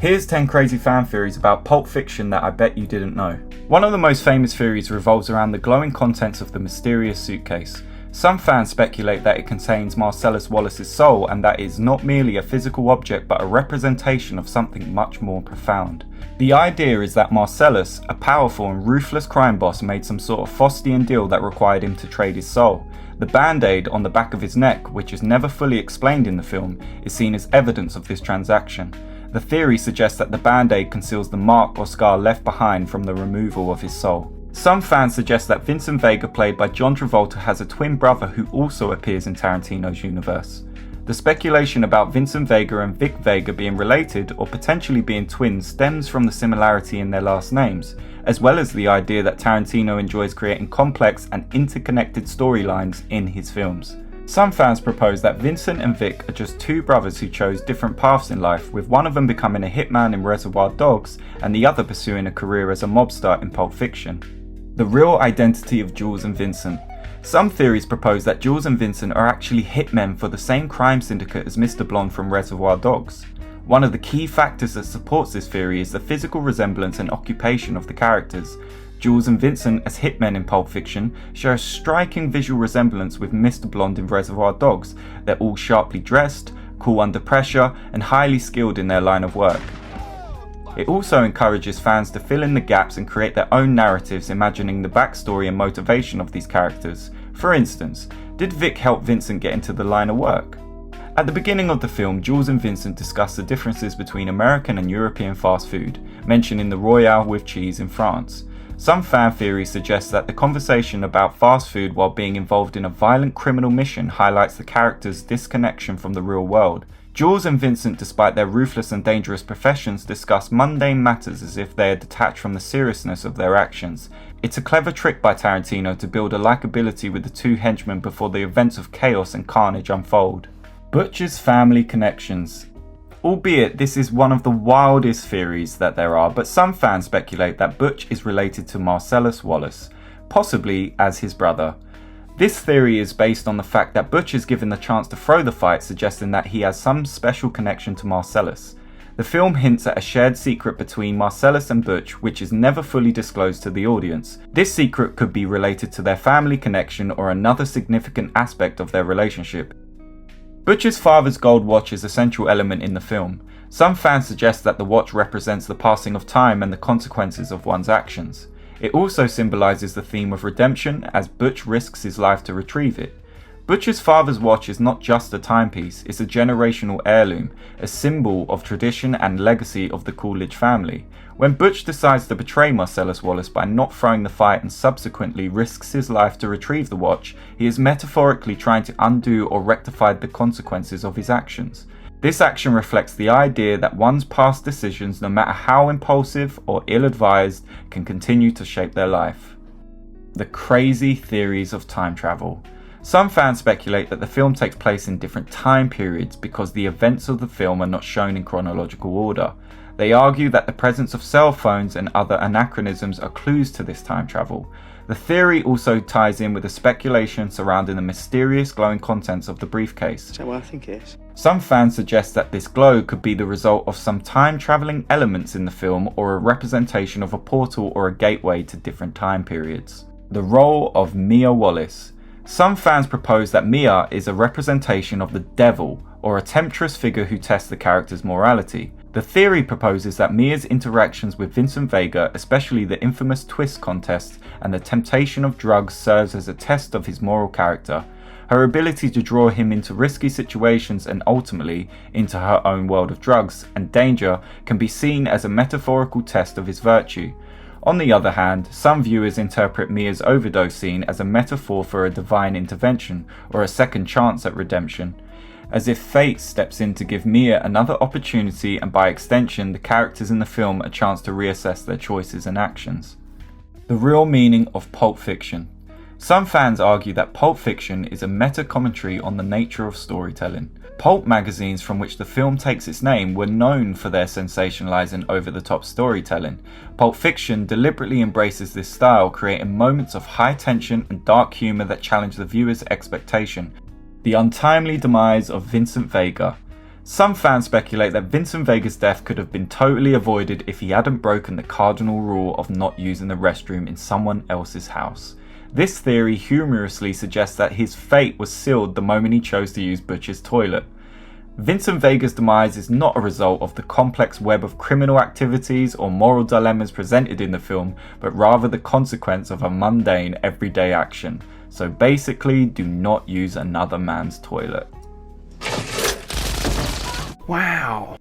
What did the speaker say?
Here's 10 crazy fan theories about Pulp Fiction that I bet you didn't know. One of the most famous theories revolves around the glowing contents of the mysterious suitcase. Some fans speculate that it contains Marsellus Wallace's soul and that it is not merely a physical object but a representation of something much more profound. The idea is that Marsellus, a powerful and ruthless crime boss, made some sort of Faustian deal that required him to trade his soul. The band-aid on the back of his neck, which is never fully explained in the film, is seen as evidence of this transaction. The theory suggests that the band-aid conceals the mark or scar left behind from the removal of his soul. Some fans suggest that Vincent Vega, played by John Travolta, has a twin brother who also appears in Tarantino's universe. The speculation about Vincent Vega and Vic Vega being related or potentially being twins stems from the similarity in their last names, as well as the idea that Tarantino enjoys creating complex and interconnected storylines in his films. Some fans propose that Vincent and Vic are just two brothers who chose different paths in life, with one of them becoming a hitman in Reservoir Dogs and the other pursuing a career as a mobster in Pulp Fiction. The real identity of Jules and Vincent. Some theories propose that Jules and Vincent are actually hitmen for the same crime syndicate as Mr. Blonde from Reservoir Dogs. One of the key factors that supports this theory is the physical resemblance and occupation of the characters. Jules and Vincent as hitmen in Pulp Fiction share a striking visual resemblance with Mr. Blonde in Reservoir Dogs. They're all sharply dressed, cool under pressure, and highly skilled in their line of work. It also encourages fans to fill in the gaps and create their own narratives, imagining the backstory and motivation of these characters. For instance, did Vic help Vincent get into the line of work? At the beginning of the film, Jules and Vincent discuss the differences between American and European fast food, mentioning the Royale with cheese in France. Some fan theories suggest that the conversation about fast food while being involved in a violent criminal mission highlights the characters' disconnection from the real world. Jules and Vincent, despite their ruthless and dangerous professions, discuss mundane matters as if they are detached from the seriousness of their actions. It's a clever trick by Tarantino to build a likability with the two henchmen before the events of chaos and carnage unfold. Butch's family connections. Albeit this is one of the wildest theories that there are, but some fans speculate that Butch is related to Marsellus Wallace, possibly as his brother. This theory is based on the fact that Butch is given the chance to throw the fight, suggesting that he has some special connection to Marsellus. The film hints at a shared secret between Marsellus and Butch, which is never fully disclosed to the audience. This secret could be related to their family connection or another significant aspect of their relationship. Butch's father's gold watch is a central element in the film. Some fans suggest that the watch represents the passing of time and the consequences of one's actions. It also symbolizes the theme of redemption, as Butch risks his life to retrieve it. Butch's father's watch is not just a timepiece, it's a generational heirloom, a symbol of tradition and legacy of the Coolidge family. When Butch decides to betray Marsellus Wallace by not throwing the fight and subsequently risks his life to retrieve the watch, he is metaphorically trying to undo or rectify the consequences of his actions. This action reflects the idea that one's past decisions, no matter how impulsive or ill-advised, can continue to shape their life. The crazy theories of time travel. Some fans speculate that the film takes place in different time periods because the events of the film are not shown in chronological order. They argue that the presence of cell phones and other anachronisms are clues to this time travel. The theory also ties in with the speculation surrounding the mysterious glowing contents of the briefcase. Is that what I think it is? Some fans suggest that this glow could be the result of some time-travelling elements in the film or a representation of a portal or a gateway to different time periods. The role of Mia Wallace. Some fans propose that Mia is a representation of the devil, or a temptress figure who tests the character's morality. The theory proposes that Mia's interactions with Vincent Vega, especially the infamous twist contest and the temptation of drugs, serves as a test of his moral character. Her ability to draw him into risky situations and ultimately into her own world of drugs and danger can be seen as a metaphorical test of his virtue. On the other hand, some viewers interpret Mia's overdose scene as a metaphor for a divine intervention or a second chance at redemption, as if fate steps in to give Mia another opportunity and by extension the characters in the film a chance to reassess their choices and actions. The real meaning of Pulp Fiction. Some fans argue that Pulp Fiction is a meta-commentary on the nature of storytelling. Pulp magazines, from which the film takes its name, were known for their sensationalizing over-the-top storytelling. Pulp Fiction deliberately embraces this style, creating moments of high tension and dark humor that challenge the viewer's expectation. The untimely demise of Vincent Vega. Some fans speculate that Vincent Vega's death could have been totally avoided if he hadn't broken the cardinal rule of not using the restroom in someone else's house. This theory humorously suggests that his fate was sealed the moment he chose to use Butch's toilet. Vincent Vega's demise is not a result of the complex web of criminal activities or moral dilemmas presented in the film, but rather the consequence of a mundane, everyday action. So basically, do not use another man's toilet. Wow.